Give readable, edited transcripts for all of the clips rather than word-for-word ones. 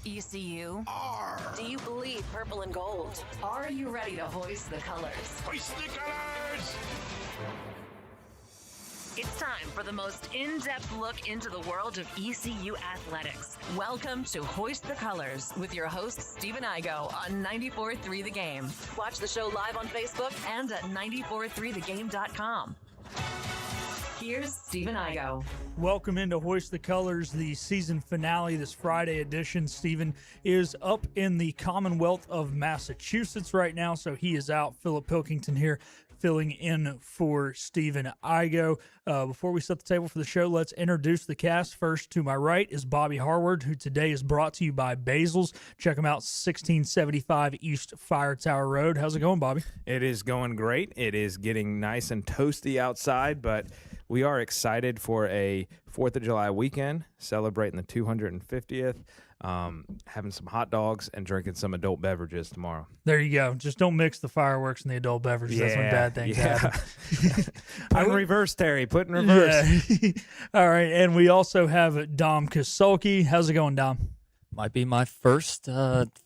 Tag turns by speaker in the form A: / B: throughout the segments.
A: ECU?
B: Do you bleed purple and gold?
A: Are you ready to hoist the colors?
C: Hoist the colors!
A: It's time for the most in-depth look into the world of ECU athletics. Welcome to Hoist the Colors with your host, Stephen Igo on 94.3 The Game.
B: Watch the show live on Facebook
A: And at 943thegame.com. Here's Stephen Igo.
D: Welcome into Hoist the Colors, the season finale, this Friday edition. Stephen is up in the Commonwealth of Massachusetts right now, so he is out. Philip Pilkington here filling in for Stephen Igo. Before we set the table for the show, let's introduce the cast. First, to my right is Bobby Harward, who today is brought to you by Basil's. Check him out, 1675 East Fire Tower Road. How's it going, Bobby?
E: It is going great. It is getting nice and toasty outside, but we are excited for a 4th of July weekend, celebrating the 250th, having some hot dogs and drinking some adult beverages tomorrow.
D: There you go. Just don't mix the fireworks and the adult beverages. That's when bad things happen.
E: Put in reverse, Terry. Put in reverse.
D: Yeah. All right, and we also have Dom Kasulki. How's it going, Dom?
F: Might be my first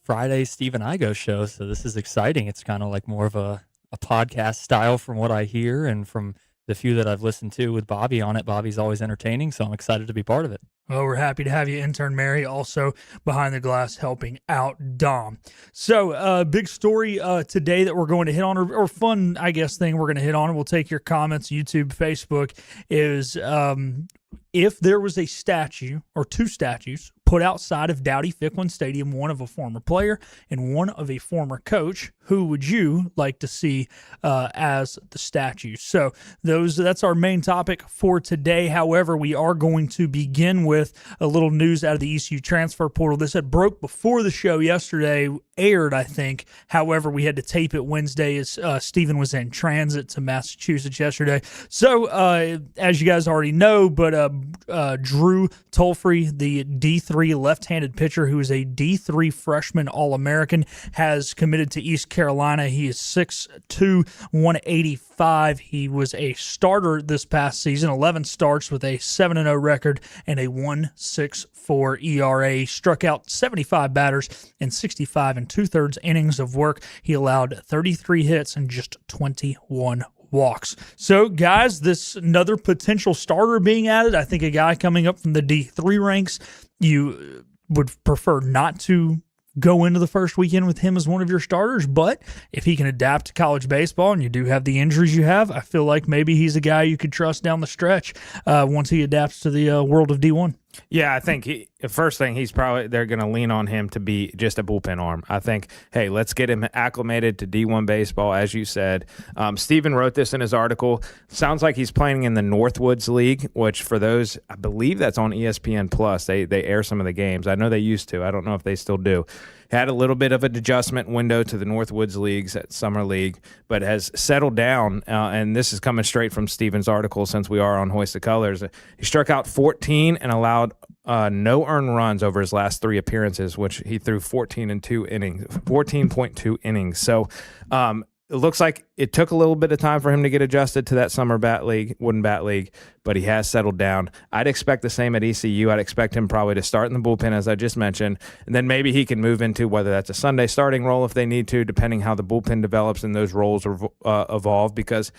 F: Friday Stephen Igo show, so this is exciting. It's kind of like more of a podcast style from what I hear and from the few that I've listened to with Bobby on it. Bobby's always entertaining, so I'm excited to be part of it.
D: Well, we're happy to have you, intern Mary, also behind the glass helping out Dom. So, big story today that we're going to hit on, or fun, I guess, thing we're going to hit on, and we'll take your comments, YouTube, Facebook, is if there was a statue or two statues put outside of Dowdy Ficklen Stadium, one of a former player and one of a former coach, who would you like to see as the statue? So that's our main topic for today. However, we are going to begin with a little news out of the ECU transfer portal. This had broke before the show yesterday, aired, I think. However, we had to tape it Wednesday as Stephen was in transit to Massachusetts yesterday. So, as you guys already know, but Drew Tolfree, the D3 left-handed pitcher who is a D3 freshman All-American, has committed to East Carolina. He is 6'2", 185. He was a starter this past season, 11 starts with a 7-0 record and a 1.64 ERA. He struck out 75 batters in 65 and two-thirds innings of work. He allowed 33 hits and just 21 walks. So, guys, this another potential starter being added. I think a guy coming up from the D3 ranks, you would prefer not to go into the first weekend with him as one of your starters, but if he can adapt to college baseball and you do have the injuries you have, I feel like maybe he's a guy you could trust down the stretch once he adapts to the world of D1.
E: Yeah, I think the first thing they're going to lean on him to be just a bullpen arm. I think, hey, let's get him acclimated to D1 baseball, as you said. Stephen wrote this in his article. Sounds like he's playing in the Northwoods League, which for those, I believe that's on ESPN Plus. They air some of the games. I know they used to. I don't know if they still do. Had a little bit of an adjustment window to the Northwoods Leagues at Summer League, but has settled down, and this is coming straight from Stephen's article since we are on Hoist the Colors. He struck out 14 and allowed no earned runs over his last three appearances, which he threw 14.2 innings. So it looks like it took a little bit of time for him to get adjusted to that summer wooden bat league, but he has settled down. I'd expect the same at ECU. I'd expect him probably to start in the bullpen, as I just mentioned, and then maybe he can move into whether that's a Sunday starting role if they need to, depending how the bullpen develops and those roles evolve, because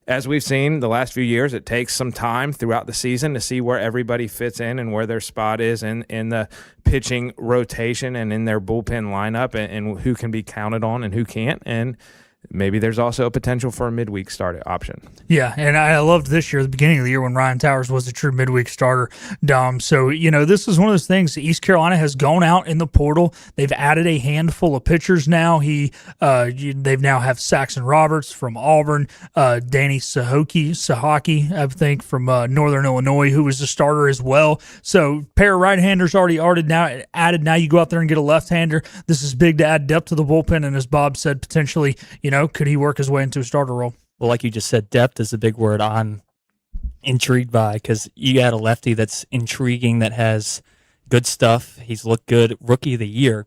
E: as we've seen the last few years, it takes some time throughout the season to see where everybody fits in and where their spot is in the pitching rotation and in their bullpen lineup, and who can be counted on and who can't. And maybe there's also a potential for a midweek start option.
D: Yeah, and I loved this year, the beginning of the year, when Ryan Towers was the true midweek starter, Dom. So, this is one of those things. East Carolina has gone out in the portal. They've added a handful of pitchers now. They've now have Saxon Roberts from Auburn, Danny Sahaki, I think, from Northern Illinois, who was the starter as well. So, pair of right-handers already added. Now you go out there and get a left-hander. This is big to add depth to the bullpen, and as Bob said, potentially, could he work his way into a starter role?
F: Well, like you just said, depth is a big word I'm intrigued by, because you got a lefty that's intriguing, that has good stuff. He's looked good. Rookie of the year.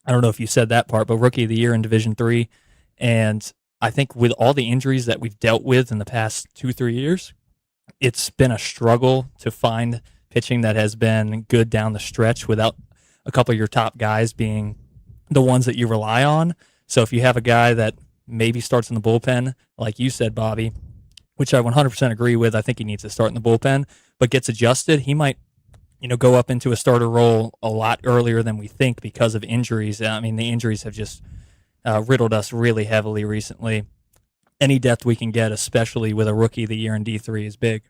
F: I don't know if you said that part, but Rookie of the Year in Division III. And I think with all the injuries that we've dealt with in the past 2-3 years, it's been a struggle to find pitching that has been good down the stretch without a couple of your top guys being the ones that you rely on. So if you have a guy that maybe starts in the bullpen, like you said, Bobby, which I 100% agree with, I think he needs to start in the bullpen, but gets adjusted, he might, go up into a starter role a lot earlier than we think because of injuries. I mean, the injuries have just riddled us really heavily recently. Any depth we can get, especially with a rookie of the year in D3, is big.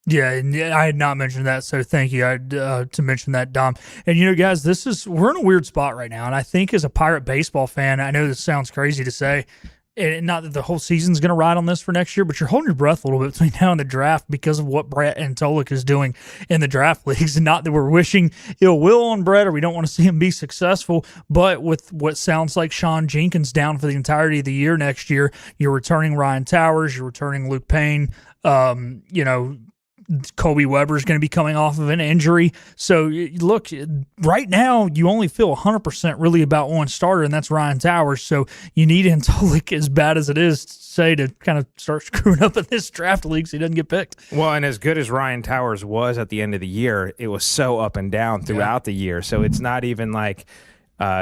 D: Yeah, and I had not mentioned that, so thank you to mention that, Dom. And, guys, we're in a weird spot right now, and I think as a Pirate baseball fan, I know this sounds crazy to say, and not that the whole season's going to ride on this for next year, but you're holding your breath a little bit between now and the draft because of what Brett and Tolik is doing in the draft leagues. And not that we're wishing ill will on Brett or we don't want to see him be successful, but with what sounds like Sean Jenkins down for the entirety of the year next year, you're returning Ryan Towers, you're returning Luke Payne, Kobe Weber is going to be coming off of an injury. So, look, right now, you only feel 100% really about one starter, and that's Ryan Towers. So, you need Antolik, as bad as it is to say, to kind of start screwing up in this draft league so he doesn't get picked.
E: Well, and as good as Ryan Towers was at the end of the year, it was so up and down throughout the year. So, it's not even like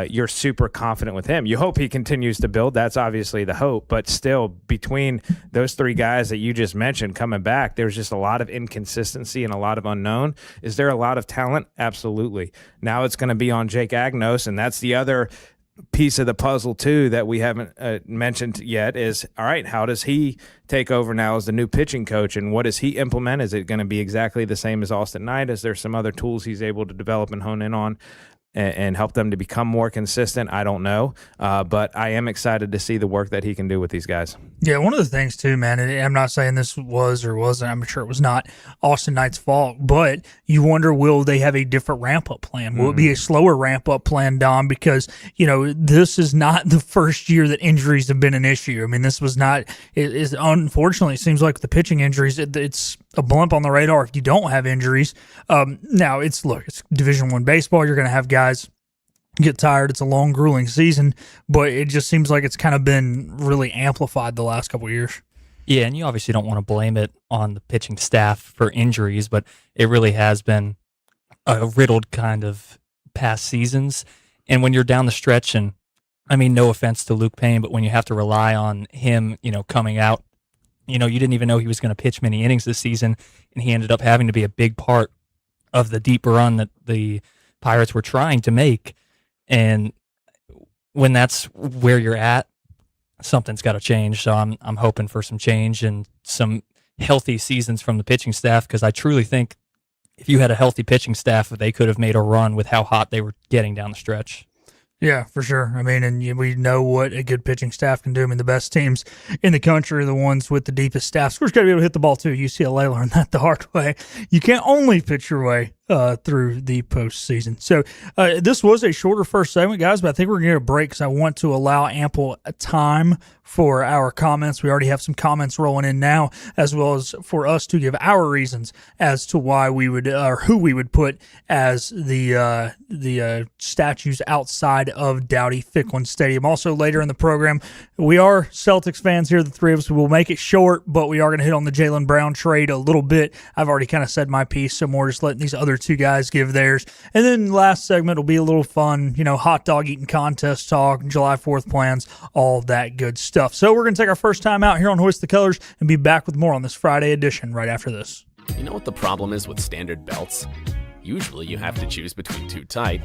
E: you're super confident with him. You hope he continues to build. That's obviously the hope. But still, between those three guys that you just mentioned coming back, there's just a lot of inconsistency and a lot of unknown. Is there a lot of talent? Absolutely. Now it's going to be on Jake Agnos, and that's the other piece of the puzzle, too, that we haven't mentioned yet is, all right, how does he take over now as the new pitching coach, and what does he implement? Is it going to be exactly the same as Austin Knight? Is there some other tools he's able to develop and hone in on and help them to become more consistent? I don't know, but I am excited to see the work that he can do with these guys.
D: Yeah, one of the things too, man, and I'm not saying this was or wasn't, I'm sure it was not Austin Knight's fault, but you wonder, will they have a different ramp-up plan? Will it be a slower ramp-up plan, Dom? Because, this is not the first year that injuries have been an issue. I mean, this was not, unfortunately, it seems like the pitching injuries, it's a blimp on the radar if you don't have injuries. Now, it's Division I baseball. You're going to have guys get tired. It's a long, grueling season, but it just seems like it's kind of been really amplified the last couple of years.
F: Yeah, and you obviously don't want to blame it on the pitching staff for injuries, but it really has been a riddled kind of past seasons. And when you're down the stretch, and I mean, no offense to Luke Payne, but when you have to rely on him, coming out, you didn't even know he was going to pitch many innings this season, and he ended up having to be a big part of the deep run that the Pirates were trying to make. And when that's where you're at, something's got to change. So I'm hoping for some change and some healthy seasons from the pitching staff, because I truly think if you had a healthy pitching staff, they could have made a run with how hot they were getting down the stretch.
D: Yeah, for sure. I mean, and we know what a good pitching staff can do. I mean, the best teams in the country are the ones with the deepest staffs. Of course, got to be able to hit the ball, too. UCLA learned that the hard way. You can't only pitch your way through the postseason. So this was a shorter first segment, guys, but I think we're going to get a break because I want to allow ample time for our comments. We already have some comments rolling in now, as well as for us to give our reasons as to why we would, or who we would put as the statues outside of Dowdy Ficklin Stadium. Also, later in the program, we are Celtics fans here, the three of us. We will make it short, but we are going to hit on the Jaylen Brown trade a little bit. I've already kind of said my piece, so more just letting these other two guys give theirs. And then last segment will be a little fun, hot dog eating contest talk, July 4th plans, all that good stuff. So we're going to take our first time out here on Hoist the Colors and be back with more on this Friday edition right after this.
G: You know what the problem is with standard belts? Usually you have to choose between too tight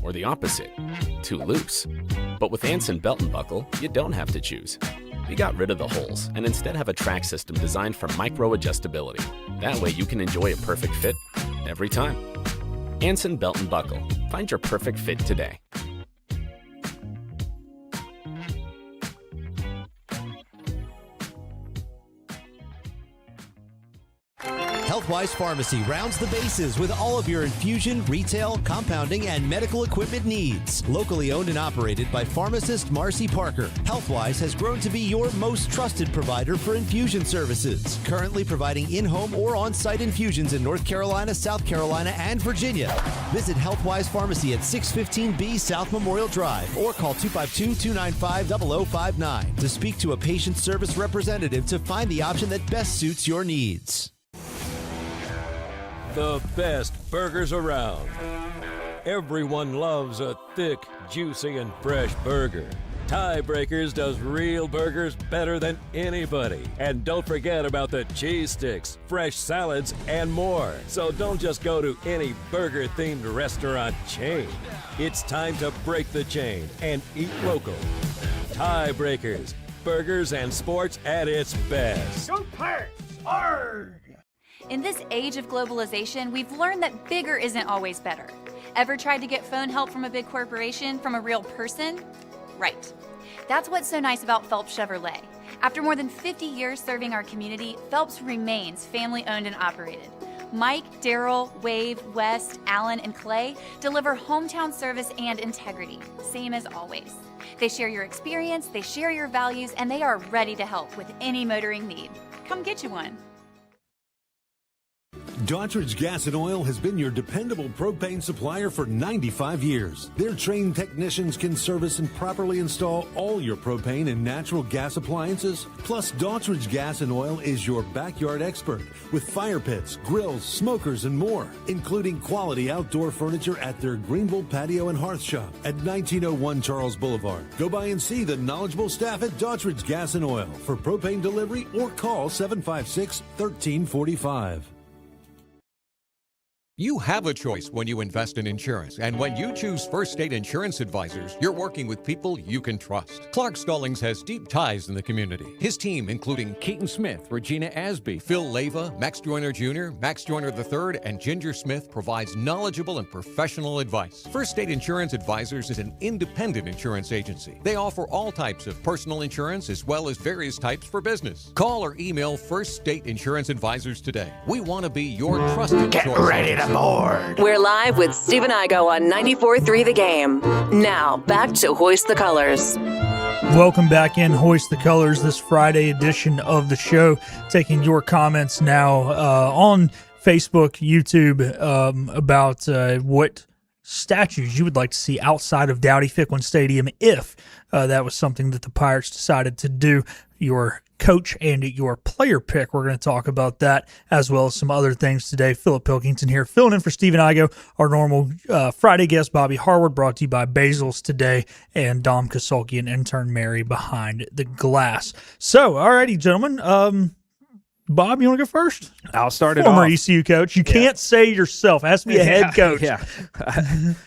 G: or the opposite, too loose. But with Anson Belt and Buckle, you don't have to choose. We got rid of the holes and instead have a track system designed for micro-adjustability. That way you can enjoy a perfect fit every time. Anson Belt and Buckle. Find your perfect fit today.
H: Healthwise Pharmacy rounds the bases with all of your infusion, retail, compounding, and medical equipment needs. Locally owned and operated by pharmacist Marcy Parker, Healthwise has grown to be your most trusted provider for infusion services. Currently providing in-home or on-site infusions in North Carolina, South Carolina, and Virginia. Visit Healthwise Pharmacy at 615B South Memorial Drive or call 252-295-0059 to speak to a patient service representative to find the option that best suits your needs.
C: The best burgers around.
I: Everyone loves a thick, juicy, and fresh burger. Tiebreakers does real burgers better than anybody. And don't forget about the cheese sticks, fresh salads, and more. So don't just go to any burger-themed restaurant chain. It's time to break the chain and eat local. Tiebreakers, burgers and sports at its best.
C: Go Pirates! Arg!
J: In this age of globalization, we've learned that bigger isn't always better. Ever tried to get phone help from a big corporation from a real person? Right. That's what's so nice about Phelps Chevrolet. After more than 50 years serving our community, Phelps remains family-owned and operated. Mike, Daryl, Wave, West, Alan, and Clay deliver hometown service and integrity, same as always. They share your experience, they share your values, and they are ready to help with any motoring need. Come get you one.
K: Daughtridge Gas and Oil has been your dependable propane supplier for 95 years. Their trained technicians can service and properly install all your propane and natural gas appliances. Plus, Daughtridge Gas and Oil is your backyard expert with fire pits, grills, smokers, and more, including quality outdoor furniture at their Greenville Patio and Hearth Shop at 1901 Charles Boulevard. Go by and see the knowledgeable staff at Daughtridge Gas and Oil for propane delivery or call 756-1345.
L: You have a choice when you invest in insurance, and when you choose First State Insurance Advisors, you're working with people you can trust. Clark Stallings has deep ties in the community. His team, including Keaton Smith, Regina Asby, Phil Leva, Max Joyner Jr., Max Joyner III, and Ginger Smith, provides knowledgeable and professional advice. First State Insurance Advisors is an independent insurance agency. They offer all types of personal insurance as well as various types for business. Call or email First State Insurance Advisors today. We want to be your trusted choice.
C: Get ready to board.
B: We're live with Steve and Igo on 94.3 The Game. Now, back to Hoist the Colors.
D: Welcome back in Hoist the Colors, this Friday edition of the show. Taking your comments now on Facebook, YouTube, about what statues you would like to see outside of Dowdy Ficklen Stadium if that was something that the Pirates decided to do. Your coach and your player pick. We're going to talk about that as well as some other things today. Philip Pilkington here, filling in for Stephen Igo, our normal Friday guest, Bobby Harward, brought to you by Basil's today, and Dom Kasulki and intern Mary behind the glass. So, alrighty, gentlemen. Bob, you want to go first?
E: I'll start it off.
D: Former ECU coach. You can't say yourself. It has to be a head coach.
E: Yeah.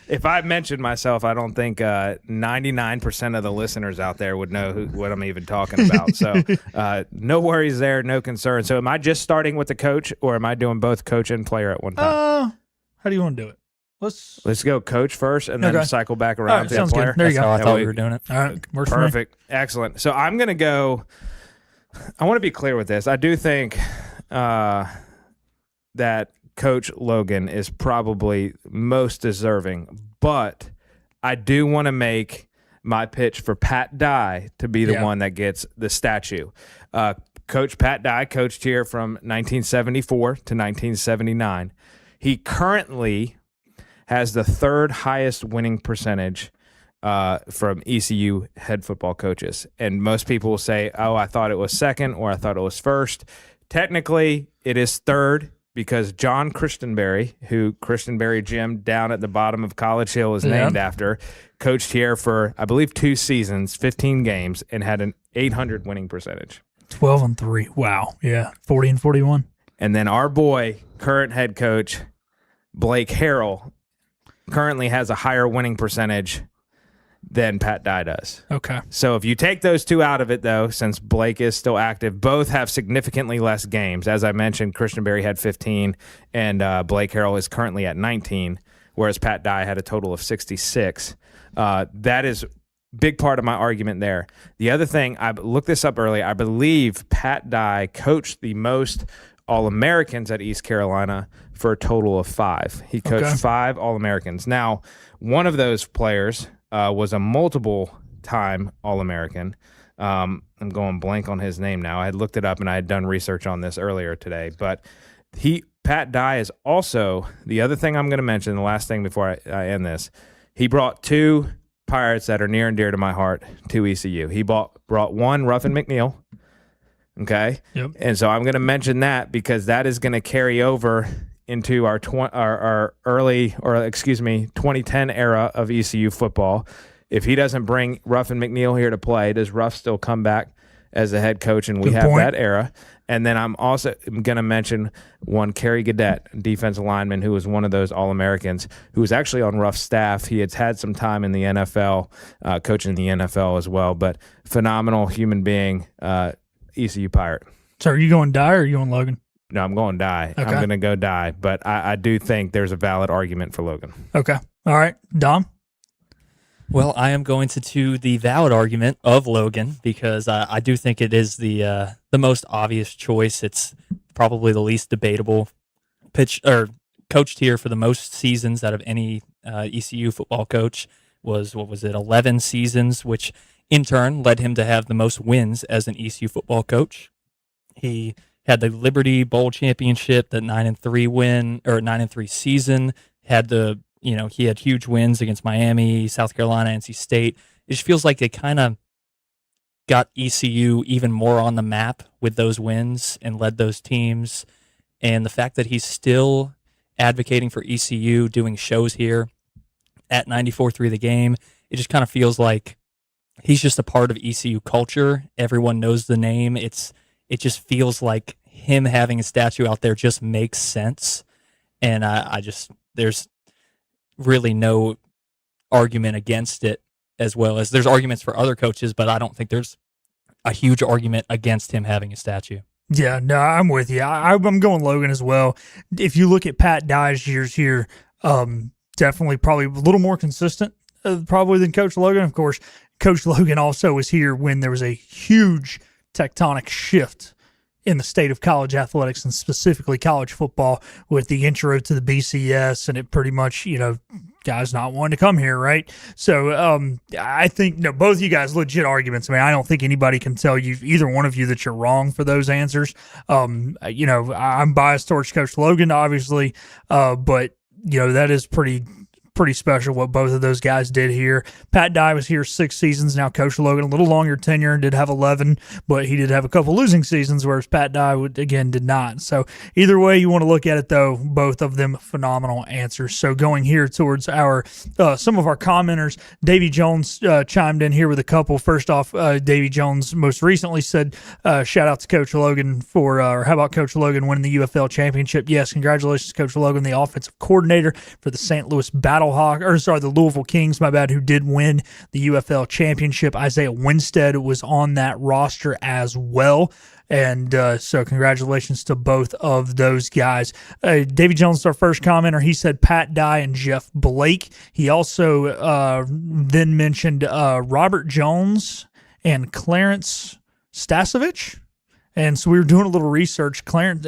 E: If I mentioned myself, I don't think 99% of the listeners out there would know what I'm even talking about. So no worries there, no concern. So am I just starting with the coach, or am I doing both coach and player at one time?
D: How do you want to do it?
E: Let's go coach first and then cycle back around to the
D: sounds
E: player.
D: Good. There you go.
F: That's how I thought we were doing it.
D: All right, works
E: perfect. Excellent. So I'm going to go – I want to be clear with this. I do think that Coach Logan is probably most deserving, but I do want to make my pitch for Pat Dye to be the one that gets the statue. Coach Pat Dye coached here from 1974 to 1979. He currently has the third highest winning percentage from ECU head football coaches. And most people will say, oh, I thought it was second or I thought it was first. Technically, it is third because John Christenberry, who Christenberry Gym down at the bottom of College Hill is named after, coached here for, I believe, 2 seasons, 15 games, and had an 800 winning percentage.
D: 12-3. Wow. Yeah. 40-41.
E: And then our boy, current head coach, Blake Harrell, currently has a higher winning percentage than Pat Dye does.
D: Okay.
E: So if you take those two out of it, though, since Blake is still active, both have significantly less games. As I mentioned, Christian Berry had 15, and Blake Harrell is currently at 19, whereas Pat Dye had a total of 66. That is a big part of my argument there. The other thing, I looked this up earlier, I believe Pat Dye coached the most All-Americans at East Carolina for a total of 5. He coached 5 All-Americans. Now, one of those players was a multiple-time All-American. I'm going blank on his name now. I had looked it up, and I had done research on this earlier today. But Pat Dye is also, the other thing I'm going to mention, the last thing before I end this, he brought 2 Pirates that are near and dear to my heart to ECU. He brought one, Ruffin McNeil, okay?
D: Yep.
E: And so I'm going to mention that because that is going to carry over into our early, or excuse me, 2010 era of ECU football. If he doesn't bring Ruffin McNeil here to play, does Ruff still come back as a head coach? And we have that era. And then I'm also going to mention one Kerry Gadet, defensive lineman, who was one of those All-Americans, who was actually on Ruff's staff. He had some time in the NFL, coaching the NFL as well, but phenomenal human being, ECU Pirate.
D: So are you going Dye or are you going Logan?
E: No, I'm going Dye.
D: Okay.
E: I'm going to go Dye, but I do think there's a valid argument for Logan.
D: Okay. All right. Dom?
F: Well, I am going to the valid argument of Logan because I do think it is the most obvious choice. It's probably the least debatable. Coached here for the most seasons out of any ECU football coach was, 11 seasons, which in turn led him to have the most wins as an ECU football coach. He had the Liberty Bowl championship, the 9-3 season, he had huge wins against Miami, South Carolina, NC State. It just feels like they kind of got ECU even more on the map with those wins and led those teams. And the fact that he's still advocating for ECU, doing shows here at 94.3 The Game, it just kind of feels like he's just a part of ECU culture. Everyone knows the name. It just feels like him having a statue out there just makes sense. And there's really no argument against it, as well as there's arguments for other coaches, but I don't think there's a huge argument against him having a statue.
D: Yeah, no, I'm with you. I'm going Logan as well. If you look at Pat Dye's years here, definitely probably a little more consistent probably than Coach Logan. Of course, Coach Logan also was here when there was a huge tectonic shift in the state of college athletics and specifically college football with the intro to the BCS, and it pretty much, guys not wanting to come here, right? So I think both of you guys legit arguments. I mean, I don't think anybody can tell you, either one of you, that you're wrong for those answers. I'm biased towards Coach Logan, obviously, but that is pretty special what both of those guys did here. Pat Dye was here 6 seasons. Now Coach Logan, a little longer tenure, and did have 11, but he did have a couple losing seasons, whereas Pat Dye did not. So either way you want to look at it, though, both of them phenomenal answers. So going here towards our some of our commenters, Davy Jones chimed in here with a couple. First off, Davy Jones most recently said, shout out to Coach Logan or how about Coach Logan winning the UFL championship? Yes, congratulations, Coach Logan, the offensive coordinator for the St. Louis the Louisville Kings, who did win the UFL championship. Isaiah Winstead was on that roster as well. And so congratulations to both of those guys. Davy Jones is our first commenter. He said Pat Dye and Jeff Blake. He also then mentioned Robert Jones and Clarence Stasevich. And so we were doing a little research. Clarence,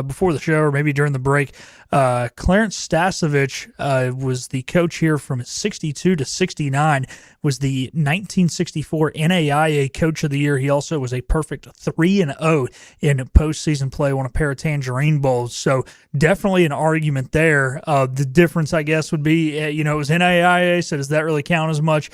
D: before the show, or maybe during the break, Clarence Stasevich was the coach here from 62 to 69, was the 1964 NAIA Coach of the Year. He also was a perfect 3-0 in postseason play, won a pair of Tangerine Bowls. So definitely an argument there. The difference, I guess, would be, it was NAIA, so does that really count as much?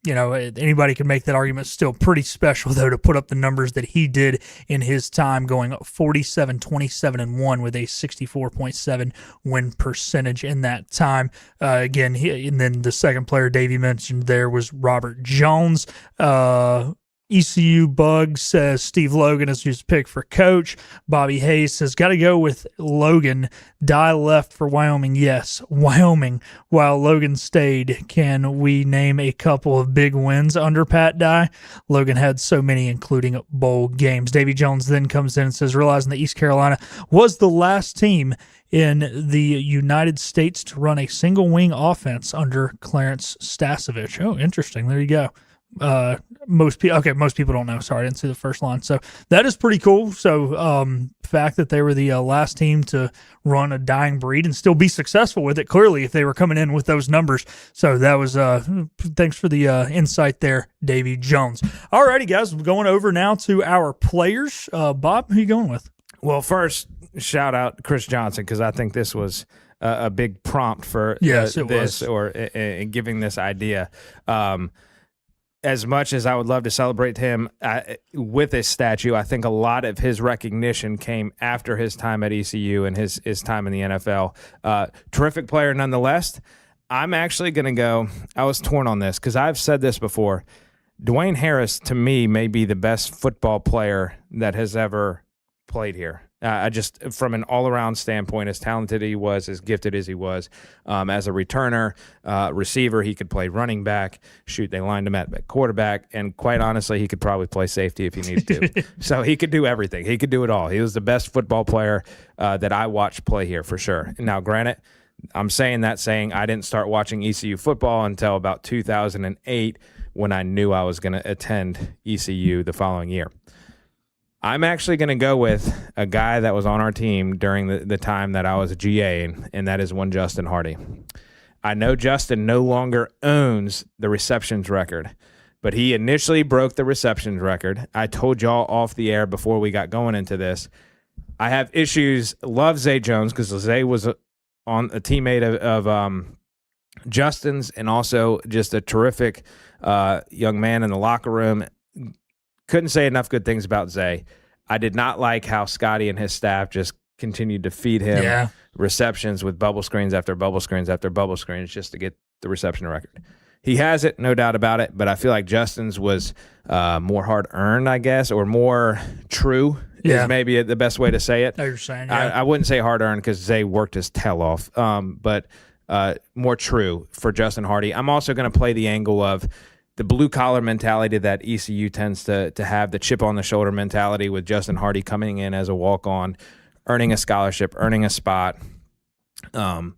D: Anybody can make that argument. Still pretty special, though, to put up the numbers that he did in his time, going 47, 27, and 1 with a 64.7 win percentage in that time. And then the second player Davey mentioned there was Robert Jones. ECU Bug says Steve Logan is his pick for coach. Bobby Hayes says, got to go with Logan. Dye left for Wyoming. Yes, Wyoming, while Logan stayed. Can we name a couple of big wins under Pat Dye? Logan had so many, including bowl games. Davy Jones then comes in and says, realizing that East Carolina was the last team in the United States to run a single wing offense under Clarence Stasevich. Oh, interesting. There you go. Most people don't know. Sorry, I didn't see the first line. So that is pretty cool. So fact that they were the last team to run a dying breed and still be successful with it, clearly, if they were coming in with those numbers. So that was thanks for the insight there, Davy Jones. All righty, guys, we're going over now to our players. Bob, who are you going with?
E: Well, first, shout out Chris Johnson, because I think this was a big prompt for
D: yes,
E: this, or giving this idea. as much as I would love to celebrate him with this statue, I think a lot of his recognition came after his time at ECU and his time in the NFL. Terrific player nonetheless. I'm actually going to go, I was torn on this because I've said this before. Dwayne Harris, to me, may be the best football player that has ever played here. I just, from an all-around standpoint, as talented he was, as gifted as he was, as a returner, receiver, he could play running back. Shoot, they lined him at quarterback, and quite honestly, he could probably play safety if he needed to. So he could do everything. He could do it all. He was the best football player that I watched play here for sure. Now, granted, I'm saying I didn't start watching ECU football until about 2008 when I knew I was going to attend ECU the following year. I'm actually going to go with a guy that was on our team during the time that I was a GA, and that is one Justin Hardy. I know Justin no longer owns the receptions record, but he initially broke the receptions record. I told y'all off the air before we got going into this. I have issues, love Zay Jones because Zay was on a teammate of Justin's and also just a terrific young man in the locker room. Couldn't say enough good things about Zay. I did not like how Scotty and his staff just continued to feed him receptions with bubble screens after bubble screens after bubble screens just to get the reception record. He has it, no doubt about it, but I feel like Justin's was more hard-earned, I guess, or more true is maybe the best way to say it.
D: I know you're saying,
E: I wouldn't say hard-earned because Zay worked his tail off, but more true for Justin Hardy. I'm also going to play the angle of the blue-collar mentality that ECU tends to have, the chip-on-the-shoulder mentality with Justin Hardy coming in as a walk-on, earning a scholarship, earning a spot, and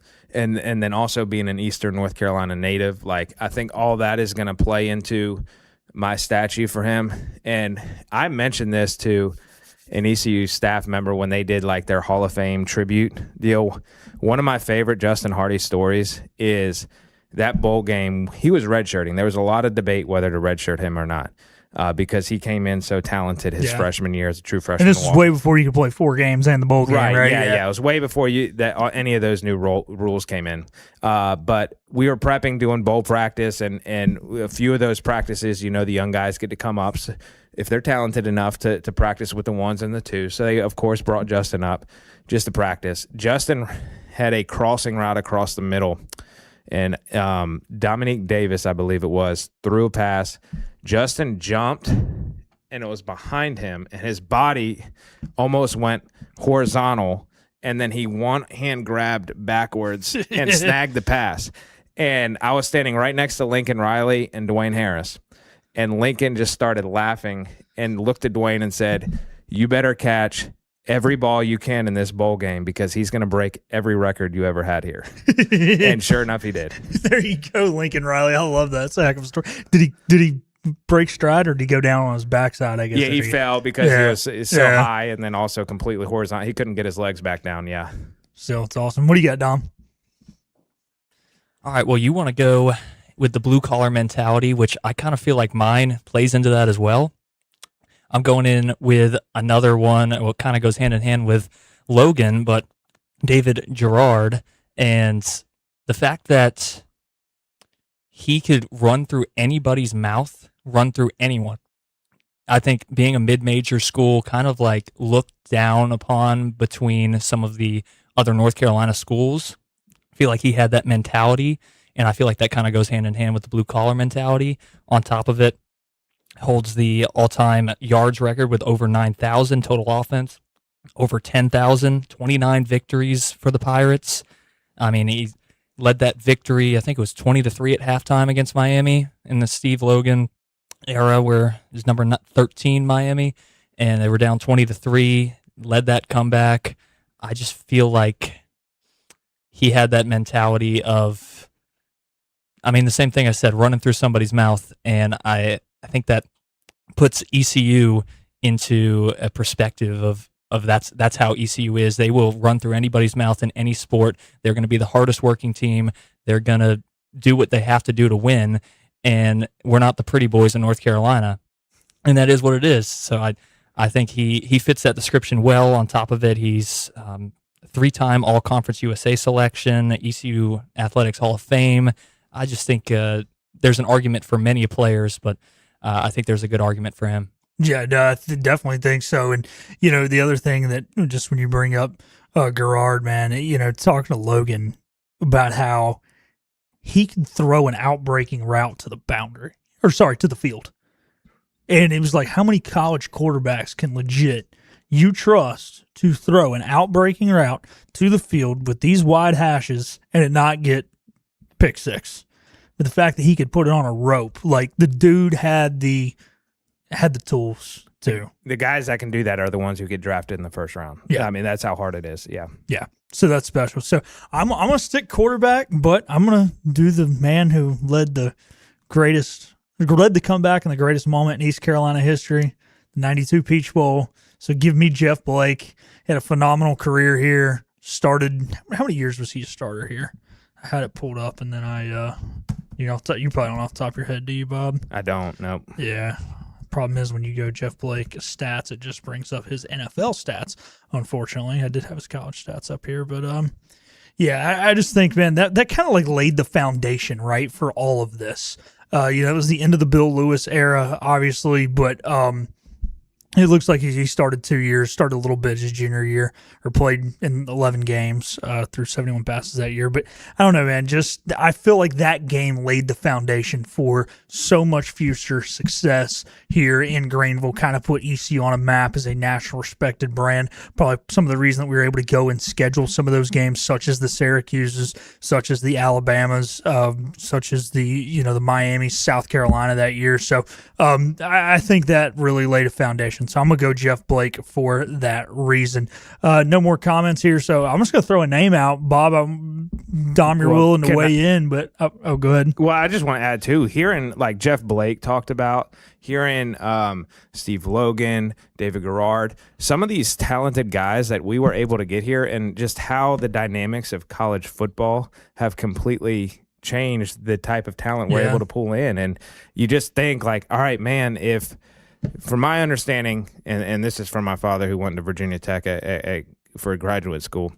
E: then also being an Eastern North Carolina native. Like, I think all that is going to play into my statue for him. And I mentioned this to an ECU staff member when they did, like, their Hall of Fame tribute deal. One of my favorite Justin Hardy stories is – that bowl game, he was redshirting. There was a lot of debate whether to redshirt him or not because he came in so talented his freshman year as a true freshman.
D: And this was way before you could play 4 games and the bowl game, right?
E: Yeah. It was way before any of those new rules came in. But we were prepping, doing bowl practice, and a few of those practices, the young guys get to come up if they're talented enough to practice with the ones and the twos. So they, of course, brought Justin up just to practice. Justin had a crossing route across the middle. And Dominique Davis, I believe it was, threw a pass. Justin jumped, and it was behind him, and his body almost went horizontal, and then he one-hand grabbed backwards and snagged the pass. And I was standing right next to Lincoln Riley and Dwayne Harris, and Lincoln just started laughing and looked at Dwayne and said, "You better catch every ball you can in this bowl game because he's going to break every record you ever had here." And sure enough, he did.
D: There you go, Lincoln Riley. I love that. It's a heck of a story. Did he break stride or did he go down on his backside, I guess?
E: Yeah, he fell because he was so high and then also completely horizontal. He couldn't get his legs back down,
D: Still, it's awesome. What do you got, Dom?
F: All right, well, you want to go with the blue-collar mentality, which I kind of feel like mine plays into that as well. I'm going in with another one. Well, it kind of goes hand in hand with Logan, but David Gerard, and the fact that he could run through anybody's mouth, run through anyone. I think being a mid-major school, kind of like looked down upon between some of the other North Carolina schools, I feel like he had that mentality, and I feel like that kind of goes hand in hand with the blue-collar mentality. On top of it, holds the all-time yards record with over 9,000 total offense, over 10,000, 29 victories for the Pirates. I mean, he led that victory, I think it was 20-3 at halftime against Miami in the Steve Logan era where it was number 13 Miami, and they were down 20-3, led that comeback. I just feel like he had that mentality of, I mean, the same thing I said, running through somebody's mouth, and I think that puts ECU into a perspective of that's how ECU is. They will run through anybody's mouth in any sport. They're going to be the hardest working team. They're going to do what they have to do to win, and we're not the pretty boys in North Carolina, and that is what it is. So I think he fits that description well. On top of it, he's 3-time All-Conference USA selection, ECU Athletics Hall of Fame. I just think there's an argument for many players, but I think there's a good argument for him.
D: Yeah, no, I definitely think so. And, the other thing that just when you bring up Garrard, man, talking to Logan about how he can throw an outbreaking route to the boundary, to the field. And it was like, how many college quarterbacks can legit you trust to throw an outbreaking route to the field with these wide hashes and it not get pick six? But the fact that he could put it on a rope, like the dude had the tools too.
E: The guys that can do that are the ones who get drafted in the first round.
D: Yeah.
E: I mean, that's how hard it is. Yeah.
D: Yeah. So that's special. So I'm going to stick quarterback, but I'm going to do the man who led the comeback in the greatest moment in East Carolina history, the 92 Peach Bowl. So give me Jeff Blake. He had a phenomenal career here. Started, how many years was he a starter here? I had it pulled up, and then you probably don't off the top of your head, do you, Bob?
E: I don't, nope.
D: Yeah. Problem is when you go Jeff Blake stats, it just brings up his NFL stats. Unfortunately, I did have his college stats up here, but I just think, man, that kind of like laid the foundation, right, for all of this. It was the end of the Bill Lewis era, obviously, but it looks like he started 2 years, started a little bit his junior year, or played in 11 games, through 71 passes that year. But I don't know, man, I feel like that game laid the foundation for so much future success here in Greenville, kind of put ECU on a map as a national respected brand. Probably some of the reason that we were able to go and schedule some of those games, such as the Syracuses, such as the Alabamas, such as the Miami, South Carolina that year. So I think that really laid a foundation. So I'm going to go Jeff Blake for that reason. No more comments here, so I'm just going to throw a name out. Bob, Dom, you're willing to weigh in, but go ahead.
E: Well, I just want to add, too, hearing like Jeff Blake talked about, hearing Steve Logan, David Garrard, some of these talented guys that we were able to get here, and just how the dynamics of college football have completely changed the type of talent we're able to pull in. And you just think like, all right, man, from my understanding, and this is from my father who went to Virginia Tech for graduate school,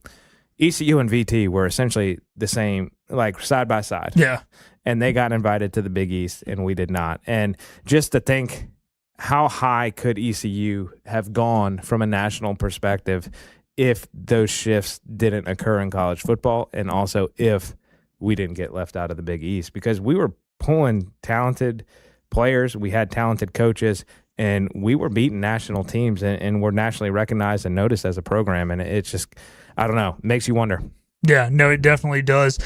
E: ECU and VT were essentially the same, like side by side.
D: Yeah.
E: And they got invited to the Big East, and we did not. And just to think, how high could ECU have gone from a national perspective if those shifts didn't occur in college football, and also if we didn't get left out of the Big East? Because we were pulling talented players, we had talented coaches, and we were beating national teams, and we're nationally recognized and noticed as a program. And it's just, I don't know, makes you wonder.
D: Yeah, no, it definitely does.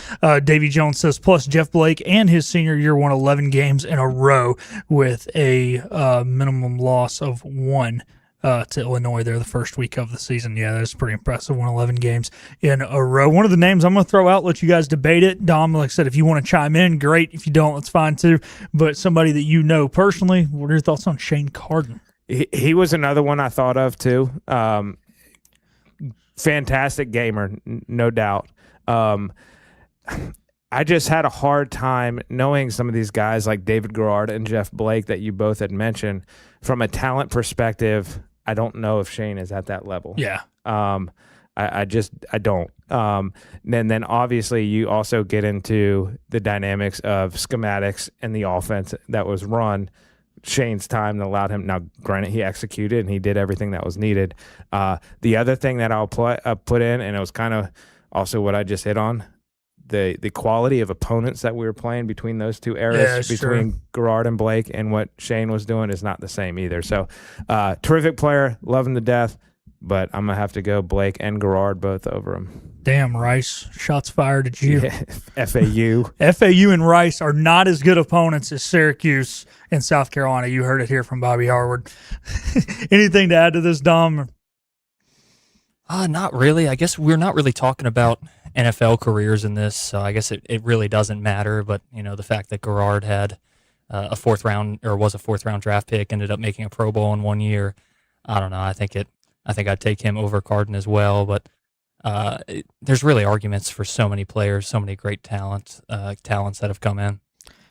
D: Davy Jones says, plus Jeff Blake and his senior year won 11 games in a row with a minimum loss of 1 to Illinois there the first week of the season. Yeah, that's pretty impressive. Won 11 games in a row. One of the names I'm going to throw out, let you guys debate it. Dom, like I said, if you want to chime in, great. If you don't, that's fine too. But somebody that you know personally, what are your thoughts on Shane Carden?
E: He was another one I thought of too. Fantastic gamer, no doubt. I just had a hard time knowing some of these guys like David Garrard and Jeff Blake that you both had mentioned. From a talent perspective, I don't know if Shane is at that level.
D: Yeah.
E: I don't. And then obviously you also get into the dynamics of schematics and the offense that was run. Shane's time that allowed him. Now, granted, he executed and he did everything that was needed. The other thing that I'll put in, and it was kind of also what I just hit on, the quality of opponents that we were playing between those two eras, between Garrard and Blake, and what Shane was doing is not the same either. So, terrific player, love him to death, but I'm going to have to go Blake and Garrard both over him.
D: Damn, Rice. Shots fired at you.
E: Yeah, FAU.
D: FAU and Rice are not as good opponents as Syracuse and South Carolina. You heard it here from Bobby Harwood. Anything to add to this, Dom?
F: Not really. I guess we're not really talking about NFL careers in this, so I guess it really doesn't matter. But, the fact that Garrard had was a fourth round draft pick, ended up making a Pro Bowl in 1 year, I don't know. I think I'd take him over Carden as well, but there's really arguments for so many players, so many great talents that have come in.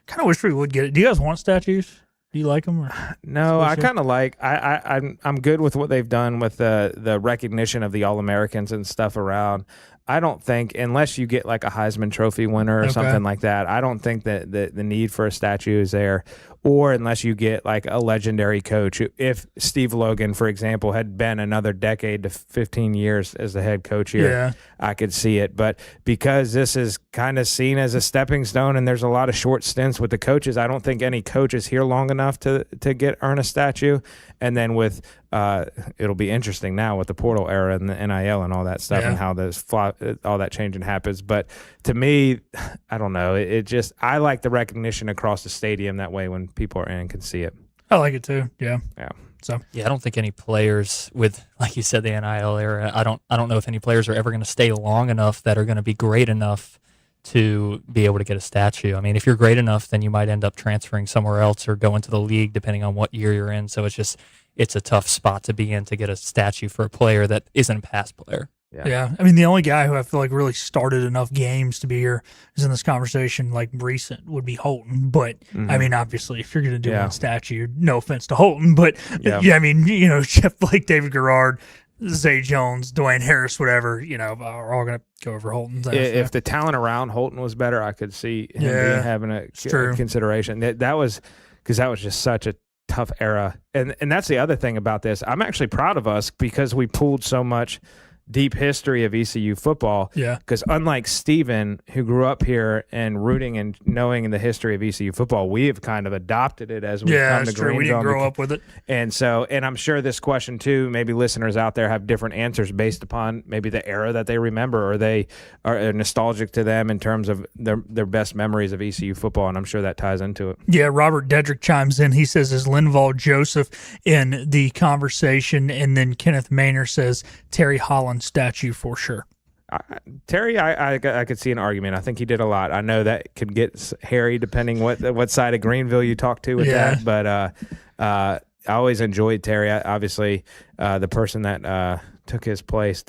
D: Kind of wish we would get it. Do you guys want statues? Do you like them? Or
E: no, I kind of like. I'm good with what they've done with the recognition of the All-Americans and stuff around. I don't think, unless you get like a Heisman Trophy winner or something like that, I don't think that the need for a statue is there. or unless you get like a legendary coach. If Steve Logan, for example, had been another decade to 15 years as the head coach here, I could see it. But because this is kind of seen as a stepping stone and there's a lot of short stints with the coaches, I don't think any coach is here long enough to earn a statue. And then with it'll be interesting now with the portal era and the NIL and all that stuff and how all that changing happens. But to me, I don't know. It just, I like the recognition across the stadium that way when people are in can see it.
D: I like it too. Yeah. So
F: I don't think any players with, like you said, the NIL era. I don't know if any players are ever going to stay long enough that are going to be great enough to be able to get a statue. I mean, if you're great enough, then you might end up transferring somewhere else or go into the league depending on what year you're in. So it's a tough spot to be in to get a statue for a player that isn't a past player.
D: Yeah. I mean, the only guy who I feel like really started enough games to be here is in this conversation, like recent, would be Holton. But I mean, obviously, if you're going to do one statue, no offense to Holton, but I mean, Jeff Blake, David Garrard, Zay Jones, Dwayne Harris, whatever, are all going to go over Holton.
E: If the talent around Holton was better, I could see him having a consideration. That was because that was just such a tough era. And that's the other thing about this. I'm actually proud of us because we pulled so much deep history of ECU football.
D: Yeah.
E: Because unlike Steven, who grew up here and rooting and knowing the history of ECU football, we have kind of adopted it as we come to Greenville.
D: We didn't grow up with it.
E: And so, and I'm sure this question too, maybe listeners out there have different answers based upon maybe the era that they remember, or they are nostalgic to them in terms of their best memories of ECU football. And I'm sure that ties into it.
D: Yeah. Robert Dedrick chimes in. He says, is Linval Joseph in the conversation? And then Kenneth Maynor says, Terry Holland statue for sure.
E: Terry, I could see an argument. I think he did a lot. I know that could get hairy depending what side of Greenville you talk to with that. But I always enjoyed Terry. Obviously, the person that took his place,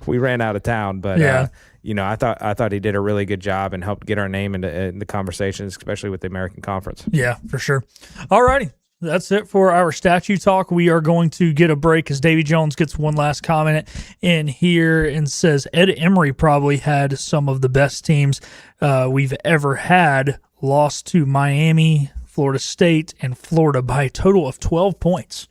E: we ran out of town. But I thought he did a really good job and helped get our name into the conversations, especially with the American Conference.
D: Yeah, for sure. All righty. That's it for our statue talk. We are going to get a break as Davy Jones gets one last comment in here and says, Ed Emery probably had some of the best teams we've ever had, lost to Miami, Florida State, and Florida by a total of 12 points.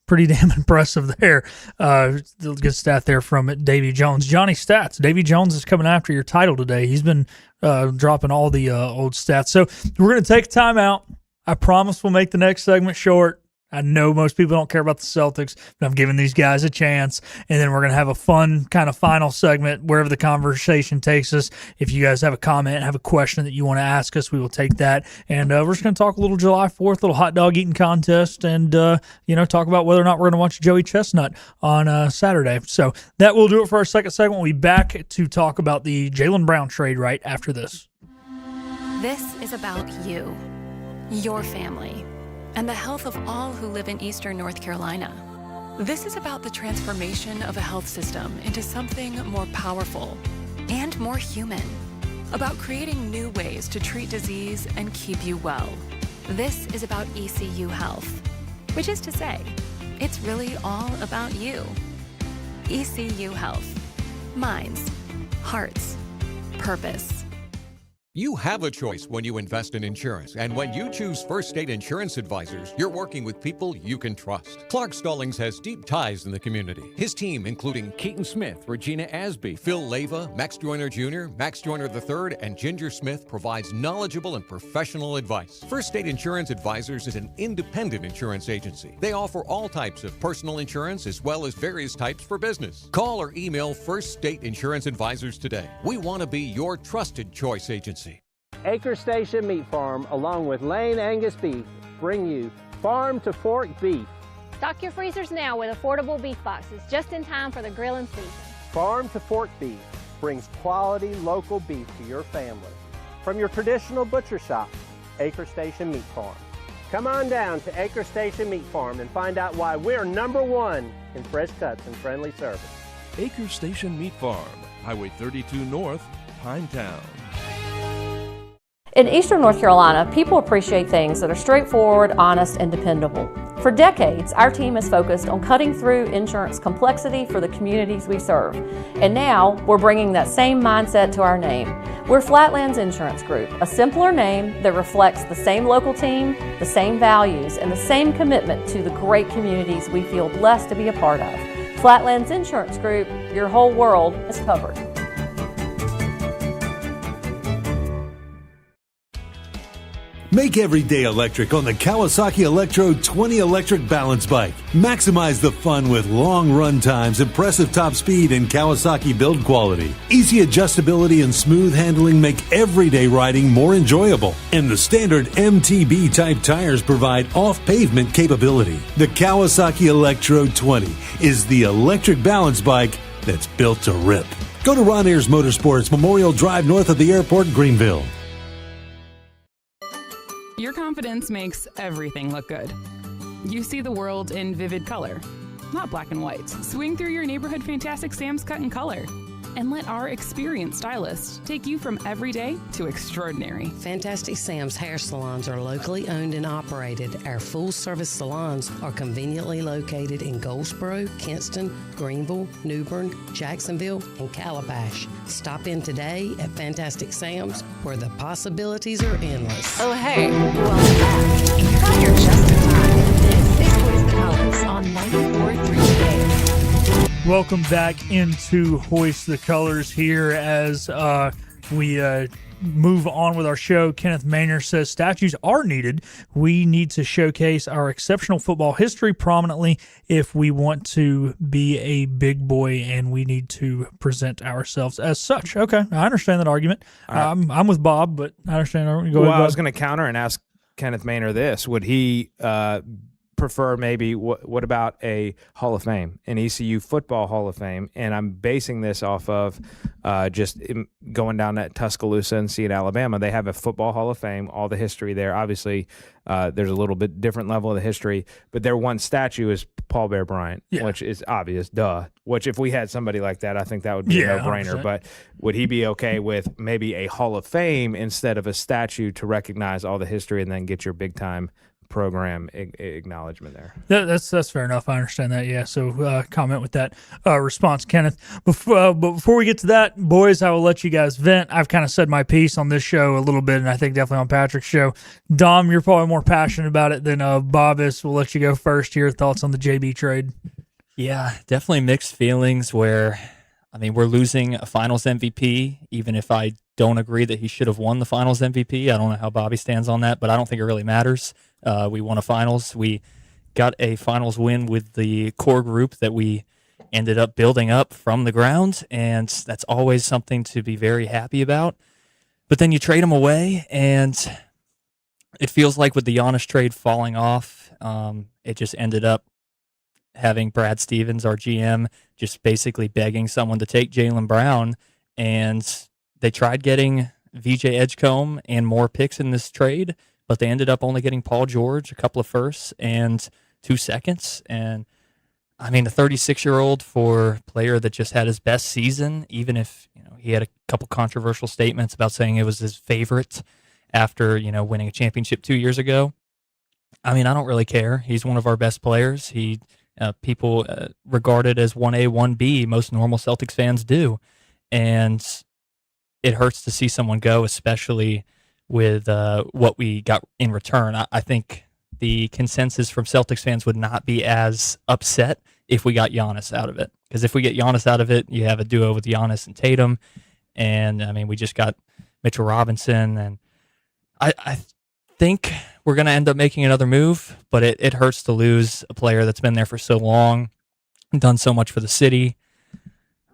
D: Pretty damn impressive there. Good stat there from Davy Jones. Johnny Stats. Davy Jones is coming after your title today. He's been dropping all the old stats. So we're going to take a time out. I promise we'll make the next segment short. I know most people don't care about the Celtics, but I'm giving these guys a chance. And then we're going to have a fun kind of final segment wherever the conversation takes us. If you guys have a comment, have a question that you want to ask us, we will take that. And we're just going to talk a little July 4th, little hot dog eating contest, and, talk about whether or not we're going to watch Joey Chestnut on Saturday. So that will do it for our second segment. We'll be back to talk about the Jaylen Brown trade right after this.
M: This is about you, your family, and the health of all who live in Eastern North Carolina. This is about the transformation of a health system into something more powerful and more human, about creating new ways to treat disease and keep you well. This is about ECU Health, which is to say, it's really all about you. ECU Health. Minds, hearts, purpose.
L: You have a choice when you invest in insurance, and when you choose First State Insurance Advisors, you're working with people you can trust. Clark Stallings has deep ties in the community. His team, including Keaton Smith, Regina Asby, Phil Leyva, Max Joyner Jr., Max Joyner III, and Ginger Smith, provides knowledgeable and professional advice. First State Insurance Advisors is an independent insurance agency. They offer all types of personal insurance as well as various types for business. Call or email First State Insurance Advisors today. We want to be your trusted choice agency.
N: Acre Station Meat Farm, along with Lane Angus Beef, bring you farm to fork beef.
O: Stock your freezers now with affordable beef boxes, just in time for the grilling season.
N: Farm to fork beef brings quality local beef to your family. From your traditional butcher shop, Acre Station Meat Farm. Come on down to Acre Station Meat Farm and find out why we're #1 in fresh cuts and friendly service.
P: Acre Station Meat Farm, Highway 32 North, Pinetown.
Q: In Eastern North Carolina, people appreciate things that are straightforward, honest, and dependable. For decades, our team has focused on cutting through insurance complexity for the communities we serve. And now, we're bringing that same mindset to our name. We're Flatlands Insurance Group, a simpler name that reflects the same local team, the same values, and the same commitment to the great communities we feel blessed to be a part of. Flatlands Insurance Group, your whole world is covered.
K: Make every day electric on the Kawasaki Electro 20 electric balance bike. Maximize the fun with long run times, impressive top speed, and Kawasaki build quality. Easy adjustability and smooth handling make everyday riding more enjoyable. And the standard MTB type tires provide off-pavement capability. The Kawasaki Electro 20 is the electric balance bike that's built to rip. Go to Ron Ayers Motorsports, Memorial Drive north of the airport, Greenville.
R: Your confidence makes everything look good. You see the world in vivid color, not black and white. Swing through your neighborhood Fantastic Sam's Cut in Color and let our experienced stylists take you from everyday to extraordinary.
S: Fantastic Sam's hair salons are locally owned and operated. Our full-service salons are conveniently located in Goldsboro, Kinston, Greenville, New Bern, Jacksonville, and Calabash. Stop in today at Fantastic Sam's, where the possibilities are endless.
A: Oh, hey, welcome back. You got here just in time. This is Hoist the Colors on 94.3 The Game.
D: Welcome back into Hoist the Colors here as we move on with our show. Kenneth Maynor says statues are needed. We need to showcase our exceptional football history prominently if we want to be a big boy, and we need to present ourselves as such. Okay, I understand that argument. I'm with Bob, but I understand. Go ahead,
E: I was going to counter and ask Kenneth Maynor this. Would he prefer maybe what about a Hall of Fame, an ECU football Hall of Fame? And I'm basing this off of just going down at Tuscaloosa and seeing Alabama. They have a football Hall of Fame, all the history there. Obviously, there's a little bit different level of the history, but their one statue is Paul Bear Bryant, which is obvious, duh. Which if we had somebody like that, I think that would be a no-brainer. 100%. But would he be okay with maybe a Hall of Fame instead of a statue to recognize all the history and then get your big-time program acknowledgement there?
D: That's fair enough. I understand that. Yeah. So comment with that response, Kenneth. But before we get to that, boys, I will let you guys vent. I've kind of said my piece on this show a little bit, and I think definitely on Patrick's show. Dom, you're probably more passionate about it than Bob is. We'll let you go first. Your thoughts on the JB trade?
F: Yeah, definitely mixed feelings where, I mean, we're losing a finals MVP, even if I don't agree that he should have won the finals MVP. I don't know how Bobby stands on that, but I don't think it really matters. We won a finals. We got a finals win with the core group that we ended up building up from the ground, and that's always something to be very happy about. But then you trade him away, and it feels like with the Giannis trade falling off, it just ended up having Brad Stevens, our GM, just basically begging someone to take Jaylen Brown, and they tried getting VJ Edgecombe and more picks in this trade, but they ended up only getting Paul George, a couple of firsts, and 2 seconds. And, I mean, a 36-year-old for a player that just had his best season, even if he had a couple controversial statements about saying it was his favorite after winning a championship 2 years ago. I mean, I don't really care. He's one of our best players. People regard it as 1A, 1B. Most normal Celtics fans do. And it hurts to see someone go, especially with what we got in return. I think the consensus from Celtics fans would not be as upset if we got Giannis out of it. Because if we get Giannis out of it, you have a duo with Giannis and Tatum. And, I mean, we just got Mitchell Robinson. And I think we're going to end up making another move, but it hurts to lose a player that's been there for so long, done so much for the city.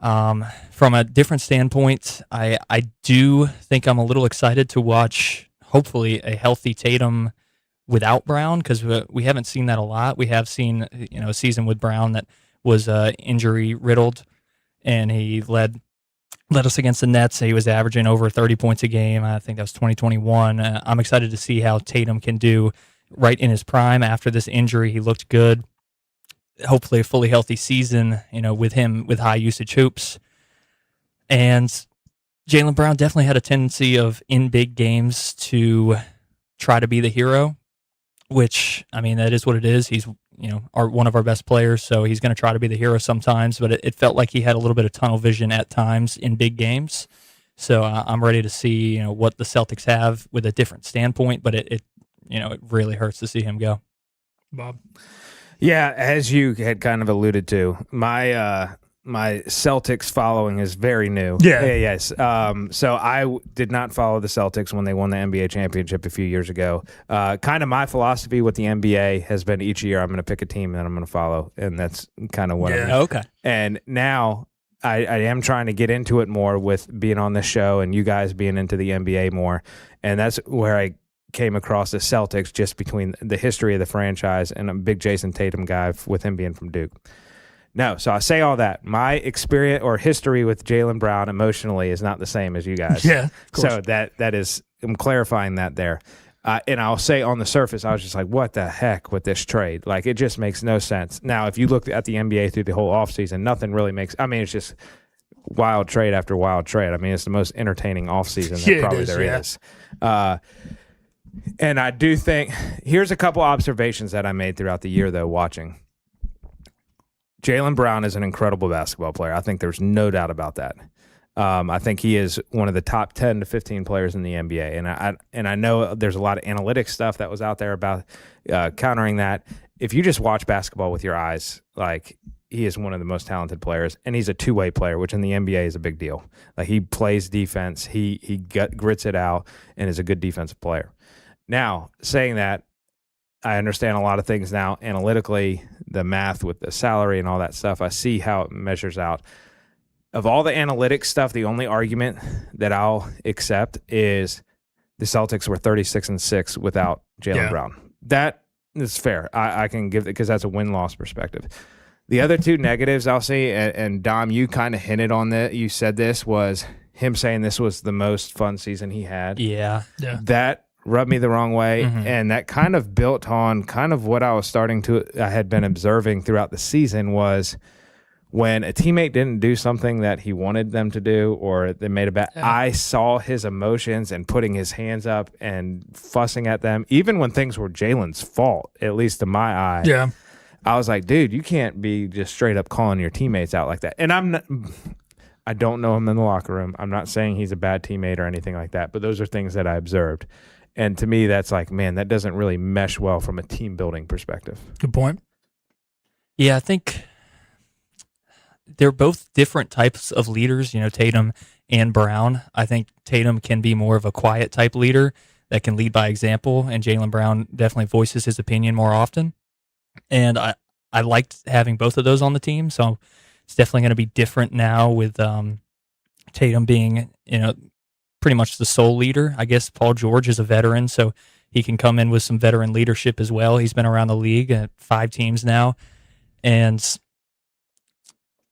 F: From a different standpoint, I do think I'm a little excited to watch, hopefully, a healthy Tatum without Brown, because we haven't seen that a lot. We have seen a season with Brown that was injury riddled, and he led us against the Nets. He was averaging over 30 points a game. I think that was 2021. I'm excited to see how Tatum can do right in his prime after this injury. He looked good. Hopefully a fully healthy season, with him with high usage hoops. And Jaylen Brown definitely had a tendency of in big games to try to be the hero. which, I mean, that is what it is. He's, one of our best players, so he's going to try to be the hero sometimes, but it felt like he had a little bit of tunnel vision at times in big games. So I'm ready to see, what the Celtics have with a different standpoint, but it really hurts to see him go.
D: Bob?
E: Yeah, as you had kind of alluded to, my Celtics following is very new.
D: Yeah.
E: Yes. So I did not follow the Celtics when they won the NBA championship a few years ago. Kind of my philosophy with the NBA has been each year I'm going to pick a team that I'm going to follow, and that's kind of what I'm doing.
F: Okay.
E: And now I am trying to get into it more with being on this show and you guys being into the NBA more, and that's where I came across the Celtics just between the history of the franchise, and I'm a big Jason Tatum guy with him being from Duke. No, so I say all that. My experience or history with Jaylen Brown emotionally is not the same as you guys.
D: Yeah, of course.
E: So that is, I'm clarifying that there. And I'll say on the surface, I was just like, what the heck with this trade? Like, it just makes no sense. Now, if you look at the NBA through the whole offseason, nothing really makes – I mean, it's just wild trade after wild trade. I mean, it's the most entertaining offseason that probably there is. And I do think – here's a couple observations that I made throughout the year, though, watching. Jaylen Brown is an incredible basketball player. I think there's no doubt about that. I think he is one of the top 10 to 15 players in the NBA. And I know there's a lot of analytics stuff that was out there about countering that. If you just watch basketball with your eyes, like, he is one of the most talented players, and he's a two-way player, which in the NBA is a big deal. Like, he plays defense, he grits it out, and is a good defensive player. Now, saying that, I understand a lot of things now analytically, the math with the salary and all that stuff. I see how it measures out. Of all the analytics stuff, the only argument that I'll accept is the Celtics were 36-6 without Jaylen Brown. That is fair. I can give it because that's a win-loss perspective. The other two negatives I'll see, and Dom, you kind of hinted on that. You said this was him saying this was the most fun season he had.
F: Yeah.
E: That rubbed me the wrong way, and that kind of built on kind of what I had been observing throughout the season was when a teammate didn't do something that he wanted them to do or they made a bad, I saw his emotions and putting his hands up and fussing at them, even when things were Jaylen's fault, at least to my eye.
D: Yeah.
E: I was like, dude, you can't be just straight up calling your teammates out like that. And I don't know him in the locker room. I'm not saying he's a bad teammate or anything like that, but those are things that I observed. And to me, that's like, man, that doesn't really mesh well from a team building perspective.
D: Good point.
F: Yeah, I think they're both different types of leaders, Tatum and Brown. I think Tatum can be more of a quiet type leader that can lead by example, and Jaylen Brown definitely voices his opinion more often. And I liked having both of those on the team, so it's definitely going to be different now with Tatum being, pretty much the sole leader. I guess Paul George is a veteran, so he can come in with some veteran leadership as well. He's been around the league at 5 teams now. And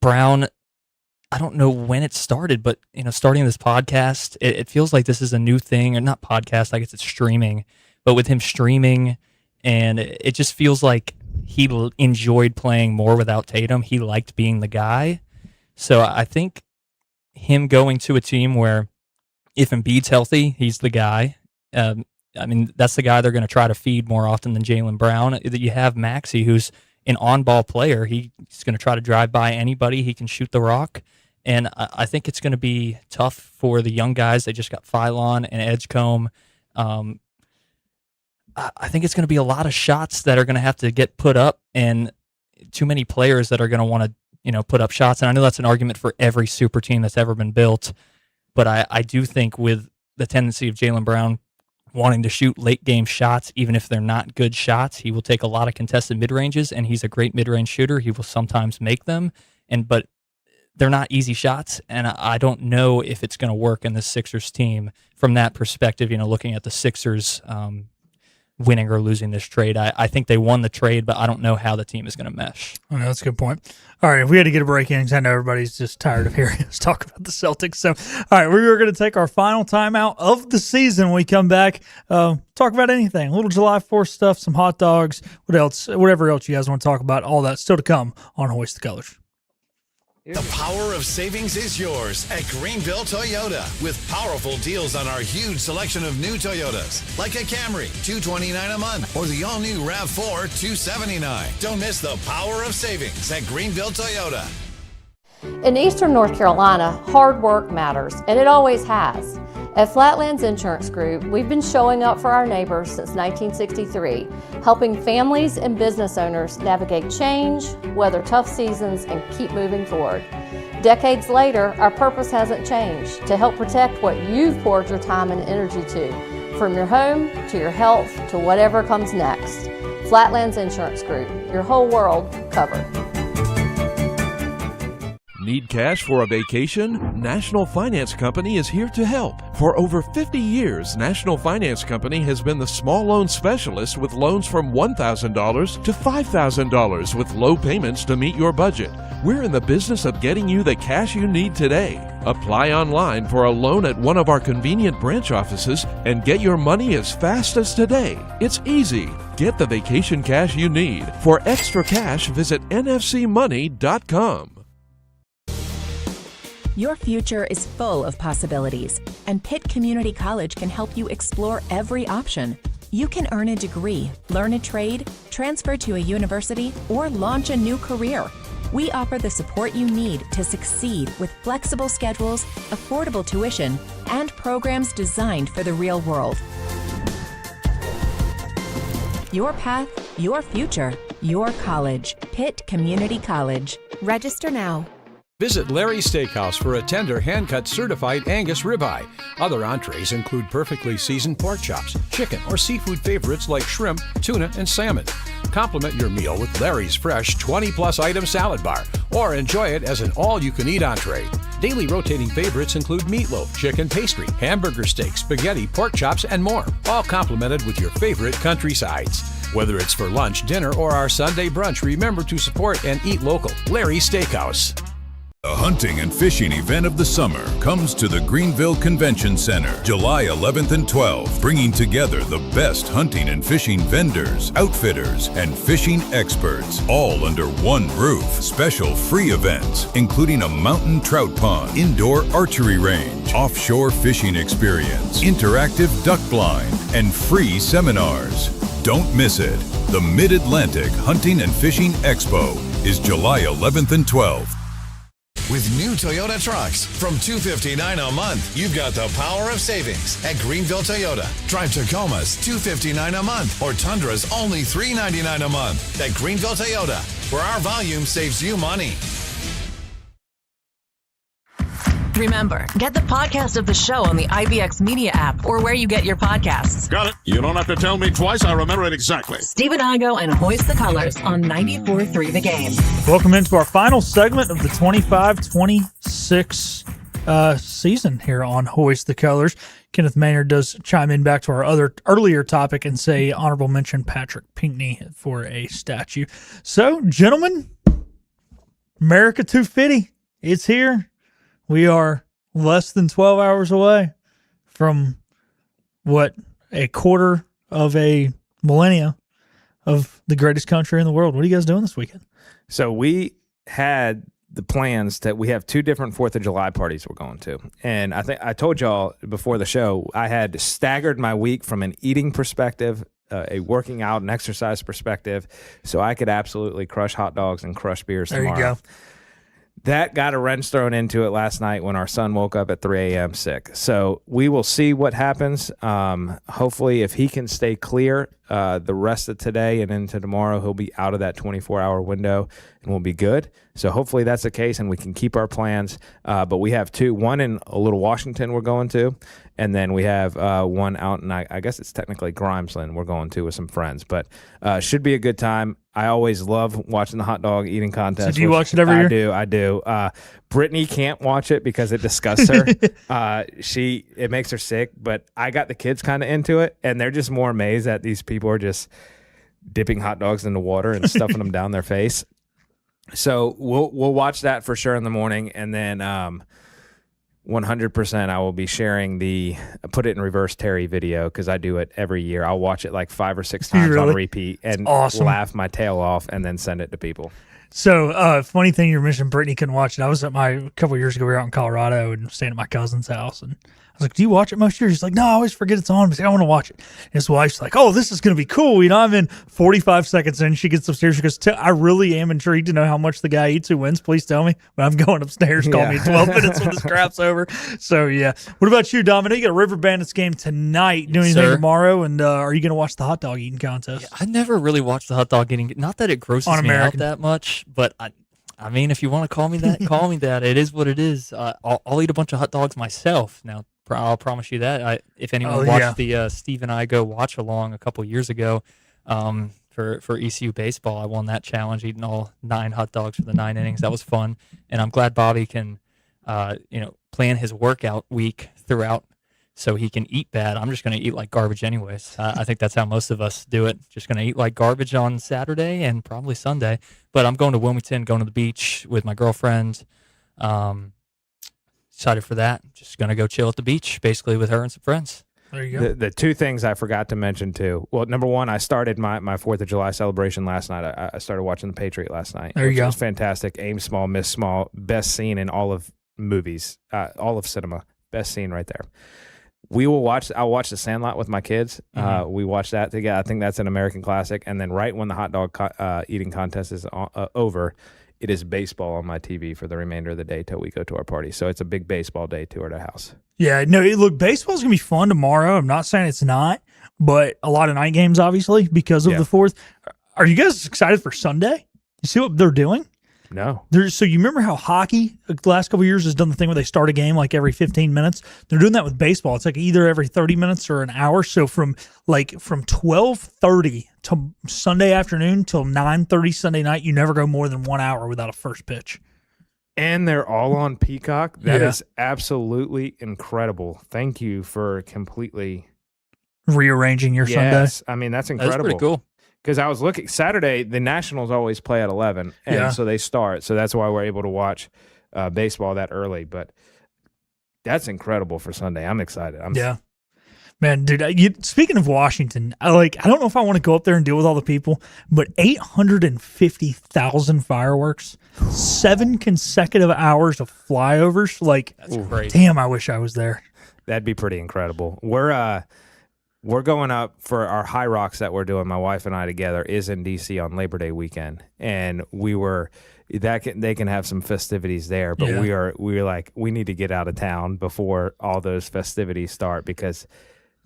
F: Brown, I don't know when it started, but starting this podcast, it feels like this is a new thing, or not podcast, I guess it's streaming, but with him streaming, and it just feels like he enjoyed playing more without Tatum. He liked being the guy. So I think him going to a team where if Embiid's healthy, he's the guy. That's the guy they're going to try to feed more often than Jaylen Brown. You have Maxey, who's an on-ball player. He's going to try to drive by anybody. He can shoot the rock. And I think it's going to be tough for the young guys. They just got Phylon and Edgecombe. I think it's going to be a lot of shots that are going to have to get put up, and too many players that are going to want to, put up shots. And I know that's an argument for every super team that's ever been built. But I do think with the tendency of Jaylen Brown wanting to shoot late game shots, even if they're not good shots, he will take a lot of contested mid-ranges, and he's a great mid-range shooter. He will sometimes make them, but they're not easy shots, and I don't know if it's going to work in the Sixers team from that perspective, looking at the Sixers winning or losing this trade. I think they won the trade, but I don't know how the team is going to mesh.
D: Oh, no, that's a good point. All right, if we had to get a break in, because I know everybody's just tired of hearing us talk about the Celtics. So, all right, we were going to take our final timeout of the season when we come back. Talk about anything, a little July 4th stuff, some hot dogs, what else, whatever else you guys want to talk about, all that still to come on Hoist the Colors.
T: The power of savings is yours at Greenville Toyota with powerful deals on our huge selection of new Toyotas, like a Camry, $229 a month, or the all-new RAV4, $279. Don't miss the power of savings at Greenville Toyota.
Q: In Eastern North Carolina, hard work matters, and it always has. At Flatlands Insurance Group, we've been showing up for our neighbors since 1963, helping families and business owners navigate change, weather tough seasons, and keep moving forward. Decades later, our purpose hasn't changed: to help protect what you've poured your time and energy to, from your home to your health to whatever comes next. Flatlands Insurance Group, your whole world covered.
P: Need cash for a vacation? National Finance Company is here to help. For over 50 years, National Finance Company has been the small loan specialist with loans from $1,000 to $5,000 with low payments to meet your budget. We're in the business of getting you the cash you need today. Apply online for a loan at one of our convenient branch offices and get your money as fast as today. It's easy. Get the vacation cash you need. For extra cash, visit nfcmoney.com.
U: Your future is full of possibilities, and Pitt Community College can help you explore every option. You can earn a degree, learn a trade, transfer to a university, or launch a new career. We offer the support you need to succeed with flexible schedules, affordable tuition, and programs designed for the real world. Your path, your future, your college. Pitt Community College. Register now.
V: Visit Larry's Steakhouse for a tender, hand-cut certified Angus ribeye. Other entrees include perfectly seasoned pork chops, chicken or seafood favorites like shrimp, tuna, and salmon. Complement your meal with Larry's fresh 20-plus item salad bar, or enjoy it as an all-you-can-eat entree. Daily rotating favorites include meatloaf, chicken pastry, hamburger steak, spaghetti, pork chops, and more, all complemented with your favorite country sides. Whether it's for lunch, dinner, or our Sunday brunch, remember to support and eat local. Larry's Steakhouse.
W: The hunting and fishing event of the summer comes to the Greenville Convention Center, July 11th and 12th, bringing together the best hunting and fishing vendors, outfitters, and fishing experts, all under one roof. Special free events, including a mountain trout pond, indoor archery range, offshore fishing experience, interactive duck blind, and free seminars. Don't miss it. The Mid-Atlantic Hunting and Fishing Expo is July 11th and 12th.
T: With new Toyota trucks from $259 a month, you've got the power of savings at Greenville Toyota. Drive Tacomas $259 a month or Tundras only $399 a month at Greenville Toyota, where our volume saves you money.
A: Remember, get the podcast of the show on the IBX Media app or where you get your podcasts.
X: Got it. You don't have to tell me twice. I remember it exactly.
A: Stephen Igo and Hoist the Colors on 94.3 The Game.
D: Welcome into our final segment of the 25-26 season here on Hoist the Colors. Kenneth Maynard does chime in back to our earlier topic and say honorable mention Patrick Pinckney for a statue. So, gentlemen, America 250, it's here. We are less than 12 hours away from a quarter of a millennia of the greatest country in the world. What are you guys doing this weekend?
E: So we had the plans that we have two different 4th of July parties we're going to. And I think I told y'all before the show, I had staggered my week from an eating perspective, a working out and exercise perspective, so I could absolutely crush hot dogs and crush beers tomorrow.
D: There you go.
E: That got a wrench thrown into it last night when our son woke up at 3 a.m. sick. So we will see what happens. Hopefully, if he can stay clear the rest of today and into tomorrow, he'll be out of that 24-hour window and we'll be good. So hopefully that's the case and we can keep our plans. But we have two, one in a Little Washington we're going to, and then we have one out in, I guess it's technically Grimesland we're going to with some friends. But should be a good time. I always love watching the hot dog eating contest.
D: So do you watch it every year?
E: I do. Brittany can't watch it because it disgusts her. It makes her sick, but I got the kids kind of into it, and they're just more amazed that these people are just dipping hot dogs into water and stuffing them down their face. So we'll watch that for sure in the morning, and then 100% I will be sharing the Put It in Reverse Terry video because I do it every year. I'll watch it like 5 or 6 times on repeat and
D: awesome.
E: Laugh my tail off and then send it to people.
D: So, funny thing you mentioned, Brittany couldn't watch it. I was at a couple of years ago, we were out in Colorado and staying at my cousin's house. And I was like, do you watch it most years? He's like, no, I always forget it's on. But I want to watch it. And his wife's like, oh, this is going to be cool. I'm in 45 seconds in. She gets upstairs. She goes, I really am intrigued to know how much the guy eats who wins. Please tell me. But I'm going upstairs. Call me in 12 minutes when this crap's over. So, yeah. What about you, Dom? I know you got a River Bandits game tonight. Do anything tomorrow? And are you going to watch the hot dog eating contest?
F: Yeah, I never really watched the hot dog eating. Not that it grosses me out that much, but I mean, if you want to call me that, call me that. It is what it is. I'll eat a bunch of hot dogs myself. Now, I'll promise you that. If anyone watched the Steve and I Go watch along a couple years ago for ECU baseball, I won that challenge, eating all 9 hot dogs for the 9 innings. That was fun, and I'm glad Bobby can, plan his workout week throughout so he can eat bad. I'm just going to eat like garbage anyways. I think that's how most of us do it. Just going to eat like garbage on Saturday and probably Sunday. But I'm going to Wilmington, going to the beach with my girlfriend. Excited for that. Just going to go chill at the beach, basically, with her and some friends.
D: There you go.
E: The 2 things I forgot to mention, too. Well, number 1, I started my 4th of July celebration last night. I started watching The Patriot last night.
D: There you go.
E: It was fantastic. Aim small, miss small. Best scene in all of movies, all of cinema. Best scene right there. I'll watch The Sandlot with my kids. We watch that together. I think that's an American classic. And then right when the hot dog eating contest is over, it is baseball on my TV for the remainder of the day till we go to our party. So it's a big baseball day too at our house.
D: Yeah, no, look, baseball's going to be fun tomorrow. I'm not saying it's not, but a lot of night games, obviously, because of the 4th. Are you guys excited for Sunday? You see what they're doing?
E: No.
D: So you remember how hockey the last couple of years has done the thing where they start a game like every 15 minutes? They're doing that with baseball. It's like either every 30 minutes or an hour. So from 12:30 to Sunday afternoon till 9:30 Sunday night, you never go more than 1 hour without a first pitch.
E: And they're all on Peacock. That is absolutely incredible. Thank you for completely
D: rearranging your Sunday.
E: Yes, I mean, that's incredible.
F: That's pretty cool.
E: Because I was looking, Saturday, the Nationals always play at 11, and so they start. So that's why we're able to watch baseball that early. But that's incredible for Sunday. I'm excited.
D: Man, dude, speaking of Washington, I don't know if I want to go up there and deal with all the people, but 850,000 fireworks, 7 consecutive hours of flyovers.
F: That's great.
D: Damn, I wish I was there.
E: That'd be pretty incredible. We're going up for our High Rocks that we're doing. My wife and I together is in DC on Labor Day weekend, and they can have some festivities there. But we were like, we need to get out of town before all those festivities start because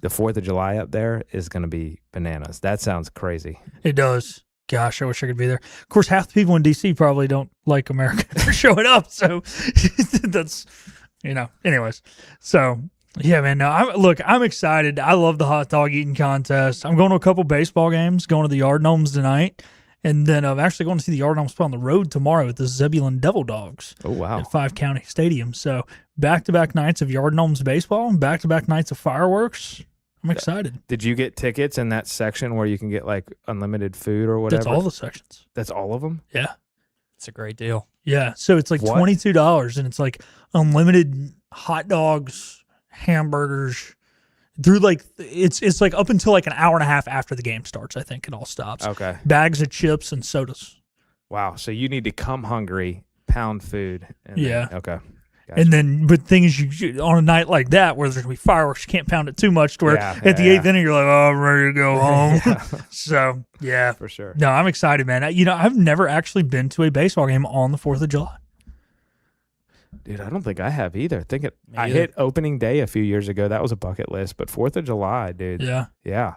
E: the 4th of July up there is going to be bananas. That sounds crazy.
D: It does. Gosh, I wish I could be there. Of course, half the people in DC probably don't like America for showing up, so that's anyways. So. Yeah, man. No, I'm excited. I love the hot dog eating contest. I'm going to a couple baseball games, going to the Yard Gnomes tonight, and then I'm actually going to see the Yard Gnomes play on the road tomorrow at the Zebulon Devil Dogs.
E: Oh, wow.
D: At 5 County Stadium. So back-to-back nights of Yard Gnomes baseball and back-to-back nights of fireworks. I'm excited.
E: Did you get tickets in that section where you can get like unlimited food or whatever?
D: That's all the sections.
E: That's all of them?
D: Yeah.
F: It's a great deal.
D: Yeah. So it's like $22, and it's like unlimited hot dogs, hamburgers through it's like up until like an hour and a half after the game starts. I think it all stops.
E: Okay.
D: Bags of chips and sodas.
E: Wow. So you need to come hungry, pound food.
D: Okay.
E: Gotcha.
D: And then, but the thing is, you on a night like that where there's gonna be fireworks, you can't pound it too much. To where at the 8th inning, you're like, oh, I'm ready to go home. So yeah,
E: for sure.
D: No, I'm excited, man. I've never actually been to a baseball game on the 4th of July.
E: Dude, I don't think I have either. I hit opening day a few years ago. That was a bucket list, but 4th of July, dude.
D: Yeah.
E: Yeah.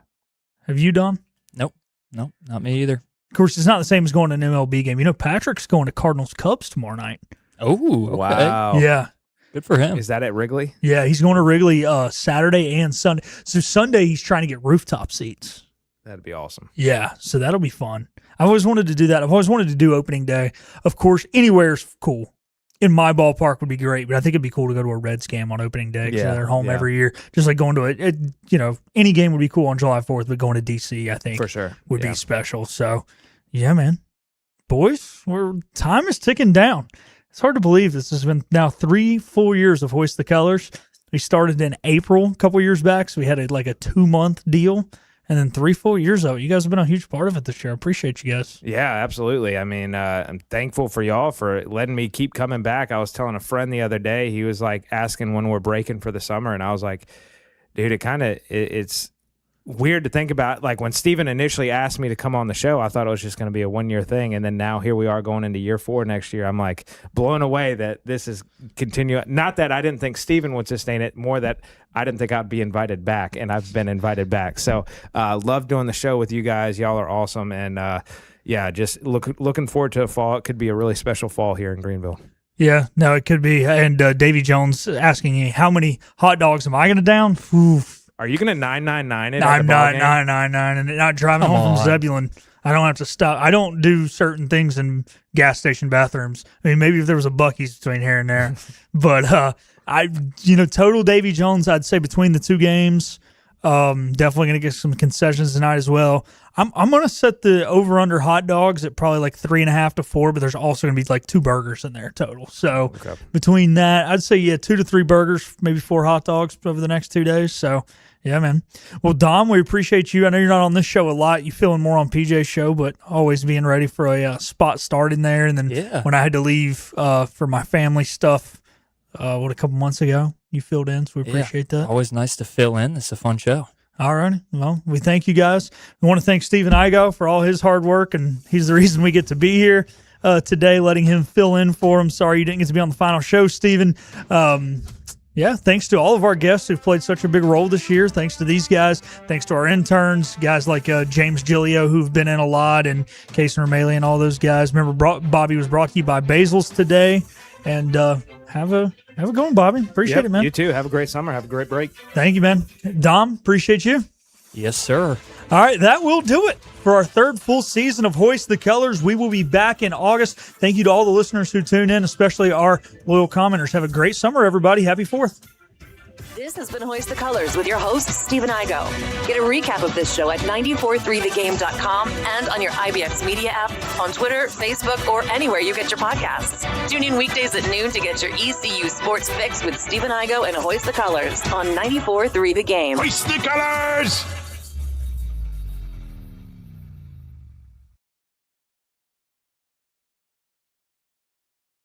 D: Have you done?
F: Nope, not me either.
D: Of course, it's not the same as going to an MLB game. Patrick's going to Cardinals Cubs tomorrow night.
F: Oh, okay.
E: Wow.
D: Yeah.
F: Good for him.
E: Is that at Wrigley?
D: Yeah, he's going to Wrigley Saturday and Sunday. So Sunday, he's trying to get rooftop seats.
E: That'd be awesome.
D: Yeah, so that'll be fun. I've always wanted to do that. I've always wanted to do opening day. Of course, anywhere's cool. In my ballpark would be great, but I think it'd be cool to go to a Reds game on opening day because they're home every year. Just like going to any game would be cool on July 4th, but going to DC, I think,
E: for sure
D: would be special. So, yeah, man. Boys, time is ticking down. It's hard to believe this has been now 3 full years of Hoist the Colors. We started in April a couple years back, so we had a 2-month deal. and then 3 full years of it. You guys have been a huge part of it this year. I appreciate you guys.
E: Yeah, absolutely. I mean, I'm thankful for y'all for letting me keep coming back. I was telling a friend the other day, he was like asking when we're breaking for the summer, and I was like, dude, it's weird to think about. Like when Steven initially asked me to come on the show, I thought it was just going to be a 1-year thing, and then now here we are going into year 4 next year. I'm like blown away that this is continuing. Not that I didn't think Steven would sustain it, more that I didn't think I'd be invited back, and I've been invited back. So love doing the show with you guys. Y'all are awesome, and yeah, just looking forward to a fall. It could be a really special fall here in Greenville.
D: Yeah, no, it could be. And Davy Jones asking me, how many hot dogs am I going to down? Oof.
E: Are you going to 999 it?
D: I'm not 999 and not driving home from Zebulon. I don't have to stop. I don't do certain things in gas station bathrooms. I mean, maybe if there was a Buc-ee's between here and there, but total Davy Jones, I'd say between the 2 games, definitely going to get some concessions tonight as well. I'm going to set the over-under hot dogs at probably like 3.5 to 4, but there's also going to be like 2 burgers in there total. So between that, I'd say 2 to 3 burgers, maybe 4 hot dogs over the next 2 days. So yeah, man. Well, Dom, we appreciate you. I know you're not on this show a lot. You feeling more on PJ's show, but always being ready for a spot start in there. And then when I had to leave for my family stuff, a couple months ago, you filled in, so we appreciate that.
F: Always nice to fill in. It's a fun show.
D: All right. Well, we thank you guys. We want to thank Steven Igo for all his hard work, and he's the reason we get to be here today, letting him fill in for him. Sorry you didn't get to be on the final show, Steven. Yeah, thanks to all of our guests who've played such a big role this year. Thanks to these guys. Thanks to our interns, guys like James Gillio, who've been in a lot, and Kason Rameli and all those guys. Remember, Bobby was brought to you by Basil's today. And have a good one, Bobby. Appreciate it, man.
E: You too. Have a great summer. Have a great break.
D: Thank you, man. Dom, appreciate you.
F: Yes, sir.
D: All right, that will do it for our 3rd full season of Hoist the Colors. We will be back in August. Thank you to all the listeners who tune in, especially our loyal commenters. Have a great summer, everybody. Happy 4th.
B: This has been Hoist the Colors with your host, Steven Igo. Get a recap of this show at 943thegame.com and on your IBX Media app, on Twitter, Facebook, or anywhere you get your podcasts. Tune in weekdays at noon to get your ECU sports fix with Steven Igo and Hoist the Colors on 94.3 The Game.
X: Hoist the Colors!